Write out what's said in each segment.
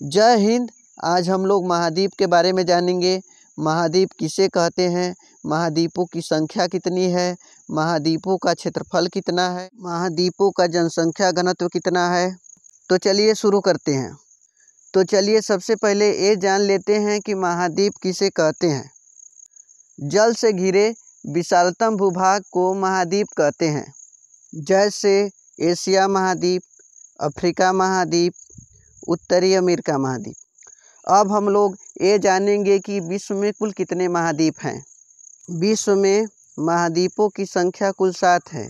जय हिंद। आज हम लोग महाद्वीप के बारे में जानेंगे। महाद्वीप किसे कहते हैं, महाद्वीपों की संख्या कितनी है, महाद्वीपों का क्षेत्रफल कितना है, महाद्वीपों का जनसंख्या घनत्व कितना है। तो चलिए शुरू करते हैं। तो चलिए सबसे पहले ये जान लेते हैं कि महाद्वीप किसे कहते हैं। जल से घिरे विशालतम भूभाग को महाद्वीप कहते हैं, जैसे एशिया महाद्वीप, अफ्रीका महाद्वीप, उत्तरी अमेरिका महाद्वीप। अब हम लोग ये जानेंगे कि विश्व में कुल कितने महाद्वीप हैं। विश्व में महाद्वीपों की संख्या कुल 7 है।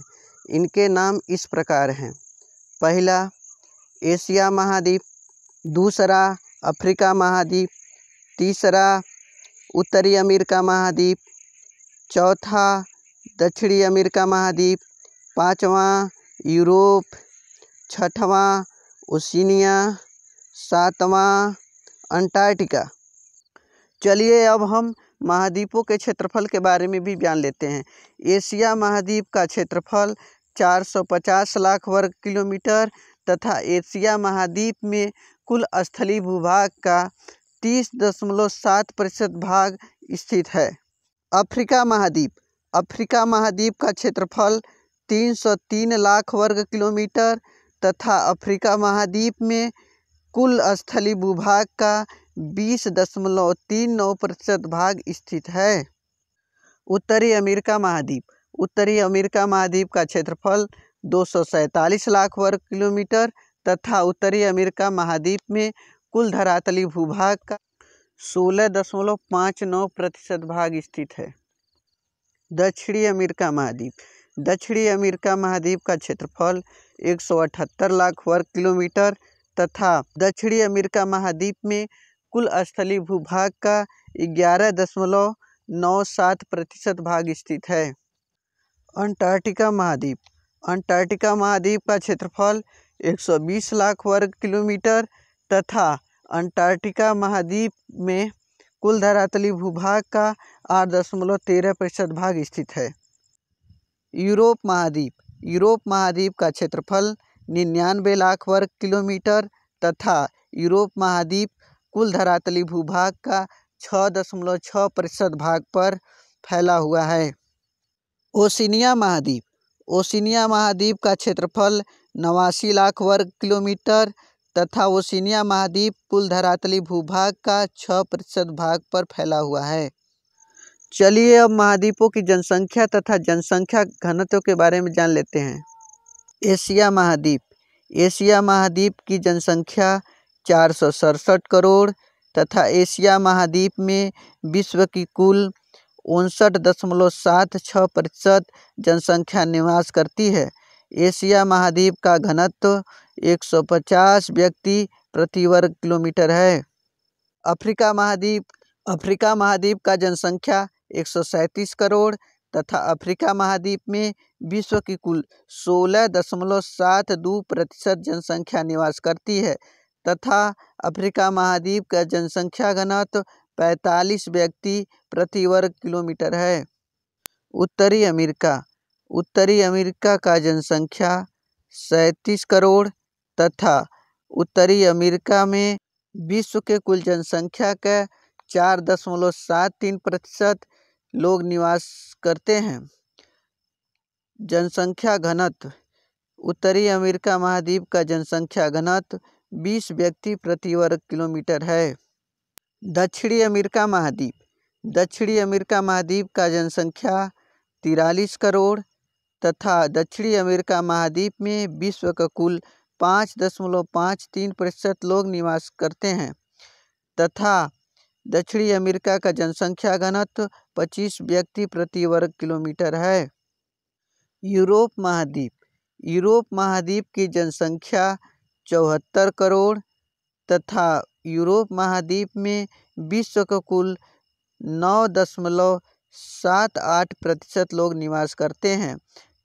इनके नाम इस प्रकार हैं। पहला एशिया महाद्वीप, दूसरा अफ्रीका महाद्वीप, तीसरा उत्तरी अमेरिका महाद्वीप, चौथा दक्षिणी अमेरिका महाद्वीप, पाँचवां यूरोप, छठवां ओशिनिया, सातवां अंटार्कटिका। चलिए अब हम महाद्वीपों के क्षेत्रफल के बारे में भी जान लेते हैं। एशिया महाद्वीप का क्षेत्रफल 450 लाख वर्ग किलोमीटर तथा एशिया महाद्वीप में कुल स्थलीय भूभाग का 30.7% भाग स्थित है। अफ्रीका महाद्वीप, अफ्रीका महाद्वीप का क्षेत्रफल 303 लाख वर्ग किलोमीटर तथा अफ्रीका महाद्वीप में कुल स्थलीय भूभाग का 20.39% भाग स्थित है। उत्तरी अमेरिका महाद्वीप, उत्तरी अमेरिका महाद्वीप का क्षेत्रफल 247 लाख वर्ग किलोमीटर तथा उत्तरी अमेरिका महाद्वीप में कुल धरातलीय भूभाग का 16.59% भाग स्थित है। दक्षिणी अमेरिका महाद्वीप, दक्षिणी अमेरिका महाद्वीप का क्षेत्रफल 178 लाख वर्ग किलोमीटर तथा दक्षिणी अमेरिका महाद्वीप में कुल स्थलीय भूभाग का 11.97% भाग स्थित है। अंटार्कटिका महाद्वीप, अंटार्कटिका महाद्वीप का क्षेत्रफल 120 लाख वर्ग किलोमीटर तथा अंटार्कटिका महाद्वीप में कुल धरातलीय भूभाग का 8.13% भाग स्थित है। यूरोप महाद्वीप, यूरोप महाद्वीप का क्षेत्रफल 99 लाख वर्ग किलोमीटर तथा यूरोप महाद्वीप कुल धरातलीय भूभाग का 6.6% भाग पर फैला हुआ है। ओशिनिया महाद्वीप, ओशिनिया महाद्वीप का क्षेत्रफल 89 लाख वर्ग किलोमीटर तथा ओशिनिया महाद्वीप कुल धरातलीय भूभाग का 6% भाग पर फैला हुआ है। चलिए अब महाद्वीपों की जनसंख्या तथा जनसंख्या घनत्व के बारे में जान लेते हैं। एशिया महाद्वीप, एशिया महाद्वीप की जनसंख्या 467 करोड़ तथा एशिया महाद्वीप में विश्व की कुल 59.76% जनसंख्या निवास करती है। एशिया महाद्वीप का घनत्व 150 व्यक्ति प्रति वर्ग किलोमीटर है। अफ्रीका महाद्वीप, अफ्रीका महाद्वीप का जनसंख्या 137 करोड़ तथा अफ्रीका महाद्वीप में विश्व की कुल 16.72% जनसंख्या निवास करती है तथा अफ्रीका महाद्वीप का जनसंख्या घनत्व 45 व्यक्ति प्रति वर्ग किलोमीटर है। उत्तरी अमेरिका, उत्तरी अमेरिका का जनसंख्या 37 करोड़ तथा उत्तरी अमेरिका में विश्व के कुल जनसंख्या का 4.73% लोग निवास करते हैं। जनसंख्या घनत्व, उत्तरी अमेरिका महाद्वीप का जनसंख्या घनत्व 20 व्यक्ति प्रति वर्ग किलोमीटर है। दक्षिणी अमेरिका महाद्वीप, दक्षिणी अमेरिका महाद्वीप का जनसंख्या 43 करोड़ तथा दक्षिणी अमेरिका महाद्वीप में विश्व का कुल 5.53% लोग निवास करते हैं तथा दक्षिणी अमेरिका का जनसंख्या घनत्व 25 व्यक्ति प्रति वर्ग किलोमीटर है। यूरोप महाद्वीप, यूरोप महाद्वीप की जनसंख्या 74 करोड़ तथा यूरोप महाद्वीप में विश्व का कुल 9.78% लोग निवास करते हैं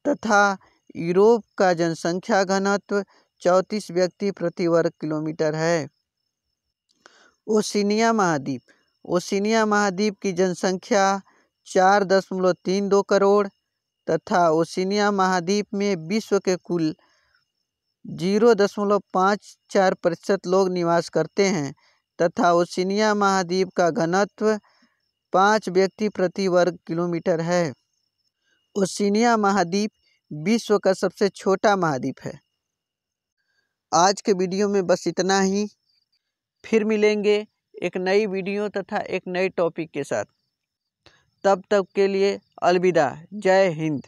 तथा यूरोप का जनसंख्या घनत्व 34 व्यक्ति प्रति वर्ग किलोमीटर है। ओशिनिया महाद्वीप, ओशिनिया महाद्वीप की जनसंख्या 4.32 करोड़ तथा ओशिनिया महाद्वीप में विश्व के कुल 0.54% लोग निवास करते हैं तथा ओशिनिया महाद्वीप का घनत्व 5 व्यक्ति प्रति वर्ग किलोमीटर है। ओशिनिया महाद्वीप विश्व का सबसे छोटा महाद्वीप है। आज के वीडियो में बस इतना ही। फिर मिलेंगे एक नई वीडियो तथा एक नए टॉपिक के साथ। तब तक के लिए अलविदा। जय हिंद।